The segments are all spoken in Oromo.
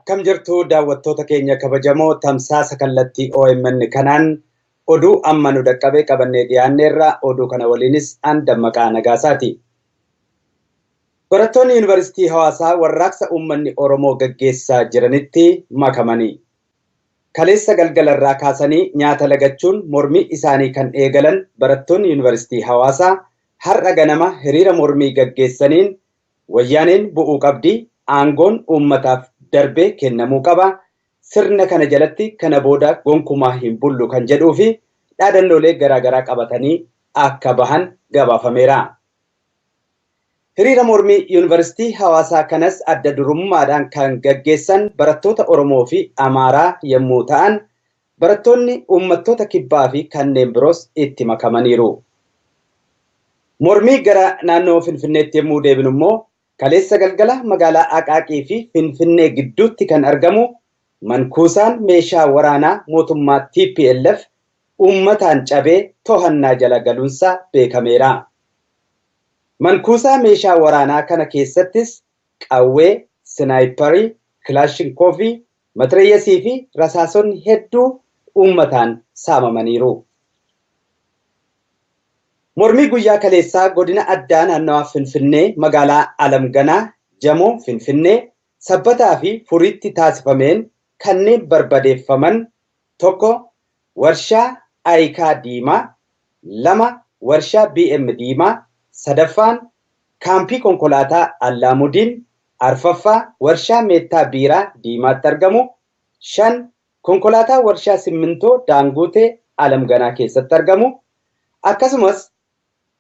Akkam jirtu daawwattoota keenya kabajamoo tamsaasa kallattii OMN kanaan oduu amma nu dhaqqabee qabannee dhiyaanneerra oduu kana waliinis an Dammaqaa Nagaasaati. Barattoonni Yuunivarsiitii Hawaasaa warraaqsa uummanni Oromoo gaggeessaa jiranitti makamanii. Kaleessa galgalarraa kaasanii nyaata lagachuun mormii isaanii kan eegalan barattoonni Yuunivarsiitii Hawaasaa har'a ganama hiriira mormii gaggeessaniin wayyaaneen bu'uu qabdi, aangoon uummataaf darbee kennamuu qaba, sirna kana jalatti kana booda gonkumaa hin bullu kan jedhuu fi dhaadannoolee garaagaraa qabatanii akka bahan gabaafameera. Hiriira mormii Yuunivarsiitii Hawaasaa kanas adda durummaadhaan kan gaggeessan barattoota Oromoo fi Amaaraa yommuu ta'an, barattoonni uummattoota kibbaa fi kanneen biroos itti makamaniiru. Mormii gara naannoo Finfinneetti yommuu deebinu immoo kaleessa galgala magaalaa Aqaaqii fi Finfinnee gidduutti kan argamu mankuusaan meeshaa waraanaa mootummaa TPLF uummataan cabee to'annaa jala galuunsaa beekameera. Mankuusaa meeshaa waraanaa kana keessattis qawwee, sinaayiparii, kilaashinkoofii, matireeyesii fi rasaasonni hedduu uummataan saamamaniiru. Mormii guyyaa kaleessaa godina addaa naannawaa Finfinnee magaalaa Alamganaa, Jamoo Finfinnee, Sabbataa fi Furiitti taasifameen kanneen barbadeeffaman: tokko warshaa Ayikaa Diimaa, lama warshaa BM Diimaa, sadaffaan kaampii konkolaataa Allaamudiin, arfaffaa warshaa Meettaa Biiraa Diimaatti argamu, shan konkolaataa warshaa Simmintoo Daanguutee Alamganaa keessatti argamu. Akkasumas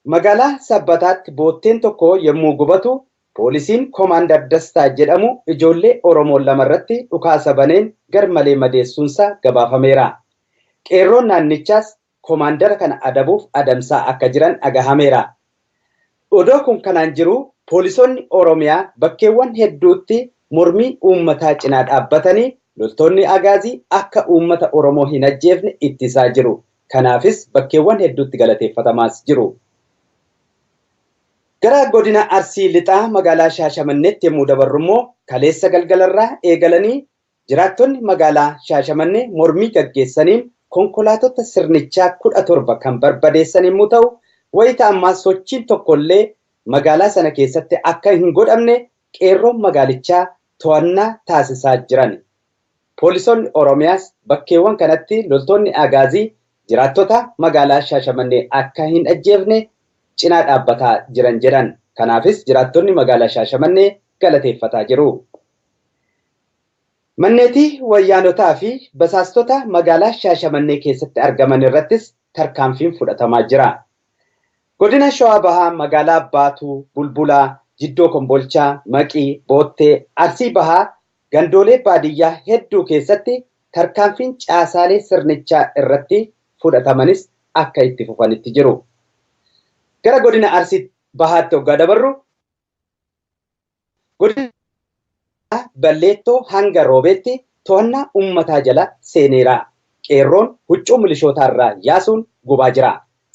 magaalaa Sabbataatti bootteen tokko yommuu gubatu poolisiin Koomaandar Dastaa jedhamu ijoollee Oromoo lamarratti dhukaasa baneen garmalee madeessuunsaa gabaafameera. Qeerroon naannichaas Koomaandara kana adabuuf adamsaa akka jiran dhagahameera. Odoo kun kanaan jiru poolisoonni Oromiyaa bakkeewwan hedduutti mormii uummataa cinaa dhaabbatanii loltoonni agaazii akka uummata Oromoo hin ajjeefne ittisaa jiru. Kanaafis bakkeewwan hedduutti galateeffatamas jiru. Gara godina Arsii Lixaa magaalaa Shaashamanneetti yommuu dabarru immoo kaleessa galgalarraa eegalanii jiraattonni magaalaa Shaashamannee mormii gaggeessaniin konkolaatota sirnichaa 17 kan barbadeessan yommuu ta'u, wayita ammaa sochiin tokkollee magaalaa sana keessatti akka hin godhamne qeerroon magaalichaa to'annaa taasisaa jiran. Poolisoonni Oromiyaas bakkeewwan kanatti loltoonni agaazii jiraattota magaalaa Shaashamannee akka hin ajjeefne cinaa dhaabbataa jiran jedhan. Kanaafis jiraattonni magaalaa Shaashamannee galateeffataa jiru. Manneetii wayyaanotaa fi basaastota magaalaa Shaashamannee keessatti argaman irrattis tarkaanfiin fudhatamaa jira. Godina Shawaa Bahaa magaalaa Baatuu, Bulbulaa, Jiddoo Kombolchaa, Maqii, Boottee, Arsii Bahaa gandoolee baadiyyaa hedduu keessatti tarkaanfiin caasaalee sirnichaa irratti fudhatamanis akka itti fufanitti jiru. Gara godina Arsii Bahaatti hoggaa dabarru godina Balleettoo hanga Roobeetti to'annaa uummataa jala seeneera. Qeerroon huccuu milishootaa irraa yaasuun gubaa jira.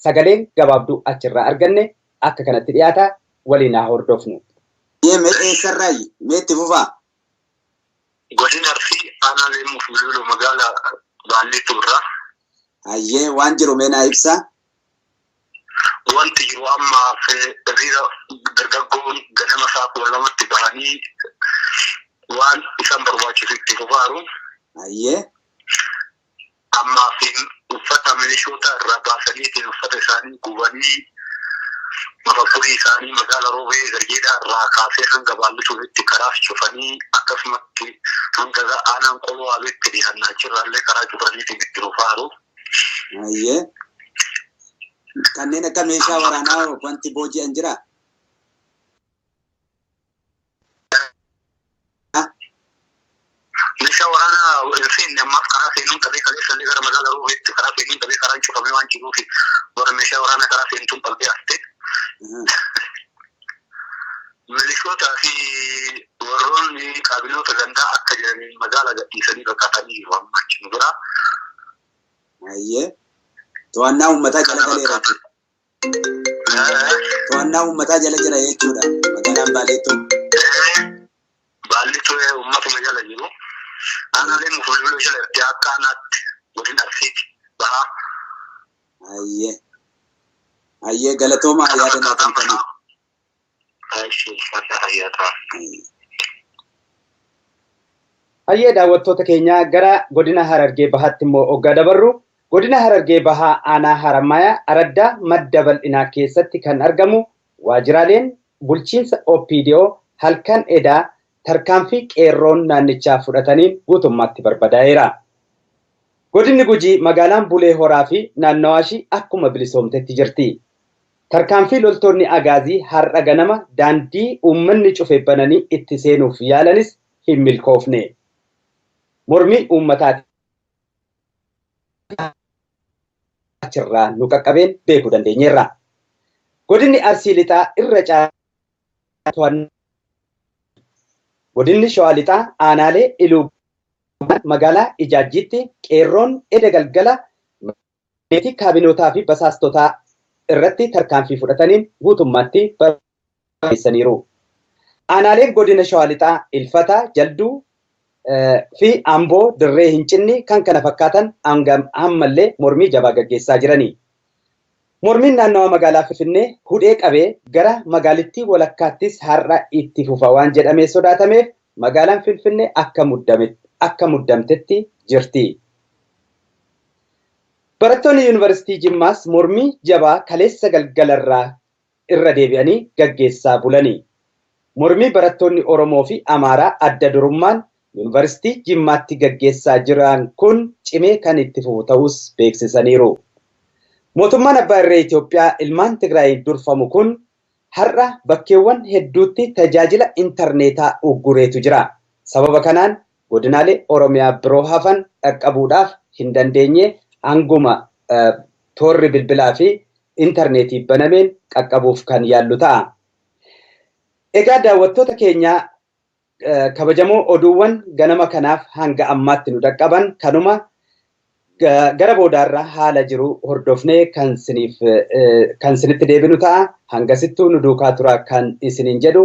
Sagaleen gabaabduu achirraa arganne akka kanatti dhiyaata, waliin haa hordofnu. Meetti fufaa? Godina Arsii aanaa Leemuu fi magaalaa Balleettoo irraa. Hayyee waan jiru meenaa ibsaa? Wanti jiru amma hiriira dargaggoon ganama sa'a lamatti bahanii waan isaan barbaachisu itti fufaaru. Hayyee. Ammaa fi uffata milishoota irraa baasanii uffata isaanii gubanii mafakkurii isaanii magaalaa Roobee Gargeedhaa irraa kaasee hanga Baallisuutti karaa cufanii akkasumatti hanga aanaan Qoloo Abeetti dhiyaannaa achirraallee karaa cufaniitiin itti fufaaru. Hayyee. Kanneen akka meeshaa waraanaa wanti booji'an jira? Meeshaa waraanaa seenni ammaaf karaa seenuun qabee kaleessallee gara magaalaa Roobeetti karaa seenuun qabee karaan cufamee waan jiruufi warra meeshaa waraanaa karaa seentuun qalbee haftee. Milishootaa fi warroonni qaabinoota gandaa akka jiraniin magaalaa gadhiisanii baqatanii jiru amma achi nu bira. Hayyee. To'annaa uummataa jala galeera jechuudha. To'annaa uummataa jala jira jechuudha magaalaan Baaleettoo. Baalleettoo uummatuma jala jiru. أنا لين مفلول وجل ارتياح كانت ودين أرسيت بها أيه قالتوما يا دنا تنتني أيشي فتا هياتا Hayyee daawwattoota keenya gara godina Harargee Bahaatti immoo hoggaa dabarru godina Harargee Bahaa aanaa Haramaayaa Araddaa madda bal'inaa keessatti kan argamu waajjiraaleen bulchiinsa OPDO halkan edaa tarkaanfii qeerroon naannichaa fudhataniin guutummaatti barbadaa'eera. Godinni Gujii magaalaan Bulee Horaa fi naannawaashii akkuma bilisoomtetti jirti. Tarkaanfii loltoonni Agaazii har'a ganama daandii uummanni cufe bananii itti seenuuf yaalanis hin milkoofne. Mormii uummataati achirraa nu qaqqabeen beekuu dandeenyeerra. Godinni Arsii Lixaa irra caalaa godinni Shawaa Lixaa aanaalee Iluu magaalaa Ijaajjiitti qeerroon eda galgala meetii kaabinootaa fi basaastotaa irratti tarkaanfii fudhataniin guutummaatti barbadeessaniiru. Aanaaleen godina Shawaa Lixaa Ilfataa Jalduu fi Amboo Dirree Hincinni kan kana fakkaatan ammallee mormii jabaa gaggeessaa jirani. Mormiin naannawa magaalaa Finfinnee hudhee qabee gara magaalittii walakkaattis har'a itti fufa waan jedhamee sodaatameef magaalaan Finfinnee akka muddamtetti jirti. Barattoonni yuunivarsiitii Jimmaas mormii jabaa kaleessa galgalarraa irra deebi'anii gaggeessaa bulani. Mormii barattoonni Oromoo fi Amaaraa adda durummaan yuunivarsiitii Jimmaatti gaggeessaa jiran kun cimee kan itti fufu ta'us beeksisaniiru. Mootummaan Abbaa Irree Itoophiyaa ilmaan Tigraay durfamu kun har'a bakkeewwan hedduutti tajaajila intarneetaa uggureetu jira. Sababa kanaan godinaalee Oromiyaa biroo hafan dhaqqabuudhaaf hin dandeenye hanguma toorri bilbilaa fi intarneetii banameen qaqqabuuf kan yaallu ta'a. Egaa daawwattoota keenyaa kabajamoo oduuwwan ganama kanaaf hanga ammaatti nu dhaqqaban kanuma gara boodaarraa haala jiru hordofnee kan isinitti deebinu ta'a. Hangasittuu nu duukaa turaa kan isiniin jedhu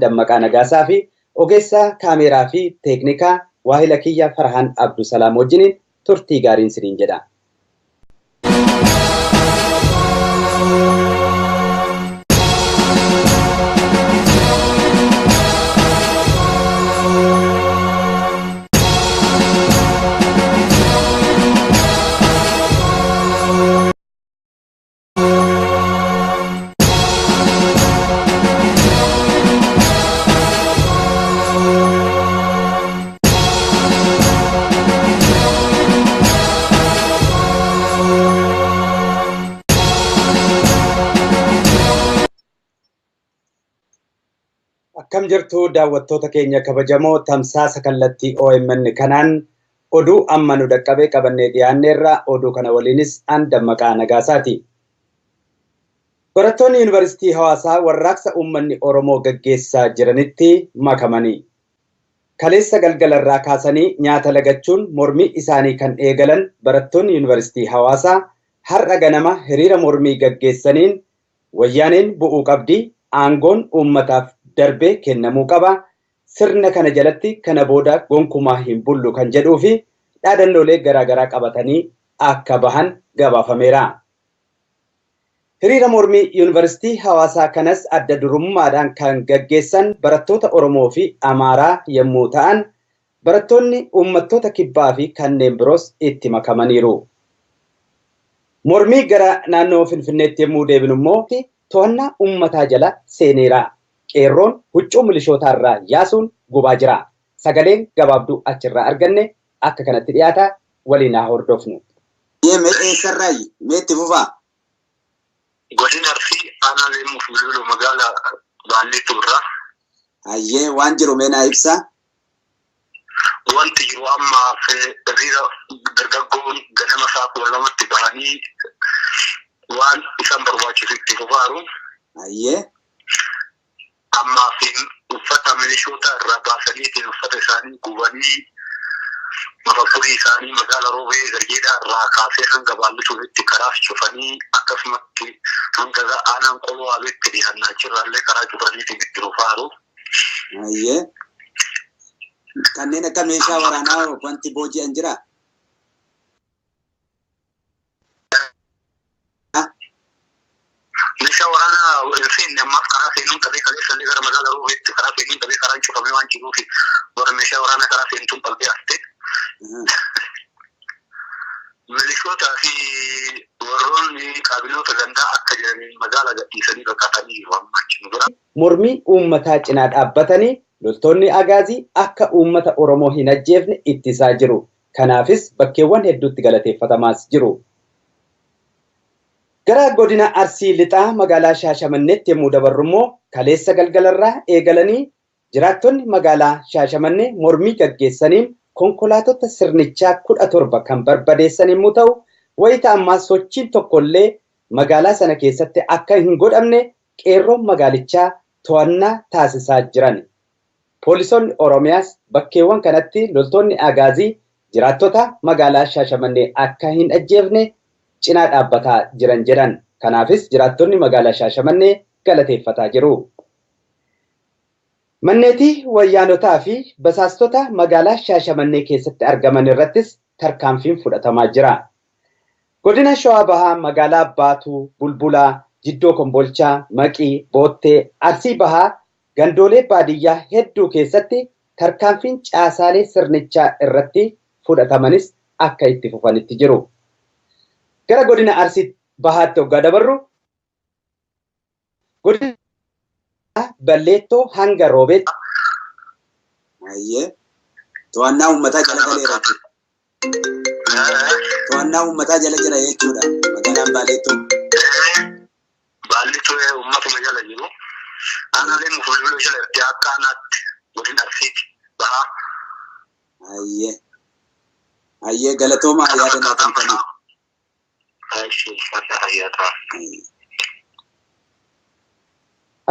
Dammaqaa Nagaasaa fi ogeessaa kaameeraa fi teeknikaa waahila kiyya Farhaan Abdusalaam wajjiniin turtii gaariin isiniin jedha. Akkam jirtu daawwattoota keenya kabajamoo tamsaasa kallattii OMN kanaan oduu amma nu dhaqqabee qabannee dhiyaanneerra oduu kana waliinis Dammaqaa Nagaasaati. Barattoonni yuunivarsiitii Hawaasaa warraaqsa uummanni Oromoo gaggeessaa jiranitti makamanii. Kaleessa galgalarraa kaasanii nyaata lagachuun mormii isaanii kan eegalan barattoonni yuunivarsiitii Hawaasaa har'a ganama hiriira mormii gaggeessaniin wayyaaneen bu'uu qabdi aangoon uummataaf darbee kennamuu qaba. Sirna kana jalatti kana booda gonkumaa hin bullu kan jedhuu fi dhaadannoolee garaagaraa qabatanii akka bahan gabaafameera. Hiriira mormii yuunivarsiitii Hawaasaa kanas adda durummaadhaan kan gaggeessan barattoota Oromoo fi Amaaraa yommuu ta'an barattoonni uummattoota kibbaa fi kanneen biroos itti makamaniiru. Mormii gara naannoo Finfinneetti yommuu deebinu immoo to'annaa uummataa jala seeneera. Qeerroon huccuu milishootaarraa yaasuun gubaa jira. Sagaleen gabaabduu achirraa arganne akka kanatti dhiyaata waliin haa hordofnu. Meetti fufaa? Godina Arsii aanaalee Mufululu magaalaa Baalliitu irraa. Hayyee waan jiru meenaa ibsaa? Wanti jiru ammaaf hiriira dargaggoon ganama sa'a lamatti bahanii waan isaan barbaachisu itti fufaaru. Hayyee. Ammaaf uffata milishoota irraa baasaniitiin uffata isaanii gubanii mafakkurii isaanii magaalaa Roobee Garjeedhaa irraa kaasee hanga Baallisuutti karaa cufanii akkasumatti hanga aanaan Qoloo Abeetti dhiyaannaa jirraallee karaa cufaniitiin itti fufaaru. Hayyee. kanneen akka meeshaa waraanaa wanti booji'an jira. Meeshaa waraanaa ilfiin ammaaf karaa seenuun qabee kaleessallee gara magaalaa Roobeetti karaa seenuun qabee karaa cufamee waan jiruufi warra meeshaa waraanaa karaa seentuun qabee haste. Milishootaa fi warroonni qabiloota gandaa akka jiranii magaalaa gadhiisanii baqatanii waammachi jira. Mormii uummataa cinaa dhaabbatanii loltoonni agaazii akka uummata Oromoo hin ajjeefne ittisaa jiru. Kanaafis bakkeewwan hedduutti galateeffatamas jiru. Gara godina Arsii Lixaa magaalaa Shaashamanneetti yommuu dabarru immoo kaleessa galgalarraa eegalanii jiraattonni magaalaa Shaashamannee mormii gaggeessaniin konkolaattota sirnichaa 17 kan barbadeessan yommuu ta'u, wayita ammaa sochiin tokkollee magaalaa sana keessatti akka hin godhamne qeerroon magaalichaa to'annaa taasisaa jiran. Poolisoonni Oromiyaas bakkeewwan kanatti loltoonni agaazii jiraattota magaalaa Shaashamannee akka hin ajjeefne cinaa dhaabbataa jiran jedhan. Kanaafis jiraattonni magaalaa Shaashamannee galateeffataa jiru. Manneetii wayyaanotaa fi basaastota magaalaa Shaashamannee keessatti argaman irrattis tarkaanfiin fudhatamaa jira. Godina Shawaa Bahaa magaalaa Baatuu, Bulbulaa, Jiddoo Kombolchaa, Maqii, Boottee, Arsii Bahaa gandoolee baadiyyaa hedduu keessatti tarkaanfiin caasaalee sirnichaa irratti fudhatamanis akka itti fufanitti jiru. Gara godina Arsii Bahaatti hoggaa dabarru godina Balleettoo hanga Roobeetti. To'annaa uummataa jala galeera. To'annaa uummataa jala jira jechuudha magaalaan Balleettoo. Balleettoo uummatuma jala jiru. Aanaaleen mufulbiloo jala itti akka aanaatti godina Arsiiti Bahaa. Ayyee galatooma yaada naa kennitanii.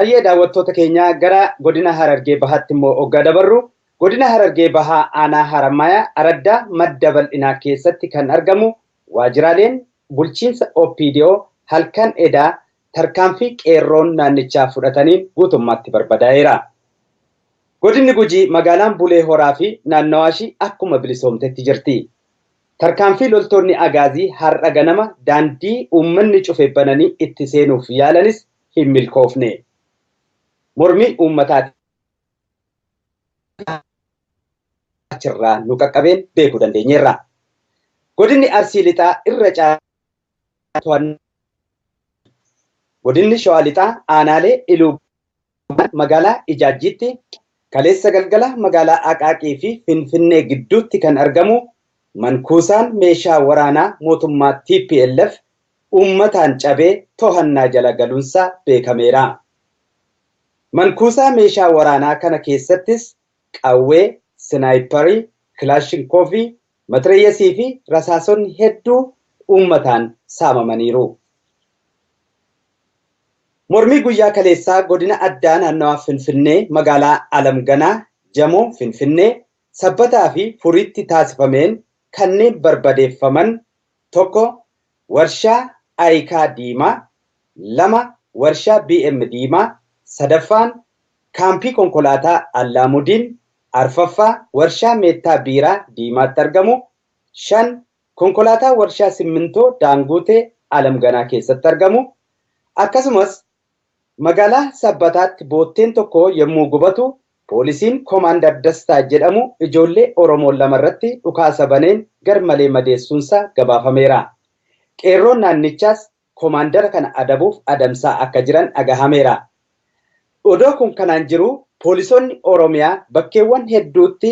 Ayyee daawwattoota keenya gara godina Harargee Bahaatti immoo hoggaa dabarru godina Harargee Bahaa aanaa Haramaayaa Araddaa madda bal'inaa keessatti kan argamu waajjiraaleen bulchiinsa OPDO halkan edaa tarkaanfii qeerroon naannichaa fudhataniin guutummaatti barbadaa'eera. Godinni Gujii magaalaan Bulee Horaa fi naannawaashii akkuma bilisoomtetti jirti. Tarkaanfii loltoonni agaazii har'a ganama daandii uummanni cufe bananii itti seenuuf yaalanis hin milkoofne. Mormii uummataati achirraa nu qaqqabeen beekuu dandeenyeerra. Godinni Arsii Lixaa irra caalaa godinni Shawaa Lixaa aanaalee Iluu magaalaa Ijaajjiitti kaleessa galgala magaalaa Aqaaqii fi Finfinnee gidduutti kan argamu mankuusaan meeshaa waraanaa mootummaa TPLF uummataan cabee to'annaa jala galuunsaa beekameera. Mankuusaa meeshaa waraanaa kana keessattis qawwee, sinaayiparii, kilaashinkoofii, matireeyesii fi rasaasonni hedduu uummataan saamamaniiru. Mormii guyyaa kaleessaa godina addaa naannawaa Finfinnee magaalaa Alamganaa, Jamoo Finfinnee, Sabbataa fi Furiitti taasifameen kanneen barbadeeffaman tokko warshaa Ayikaa Diimaa, 2 warshaa BM Diimaa, 3ffaan kaampii konkolaataa Allaamudiin, 4ffaa warshaa Meettaa Biiraa Diimaatti argamu, 5 konkolaataa warshaa Simmintoo Daanguutee Alamganaa keessatti argamu. Akkasumas magaalaa Sabbataatti bootteen tokko yommuu gubatu poolisiin Koomaandar Dastaa jedhamu ijoollee Oromoo 2 irratti dhukaasa baneen garmalee madeessuunsaa gabaafameera. Qeerroon naannichaas koomaandara kana adabuuf adamsaa akka jiran dhagahameera. Odoo kun kanaan jiru poolisoonni Oromiyaa bakkeewwan hedduutti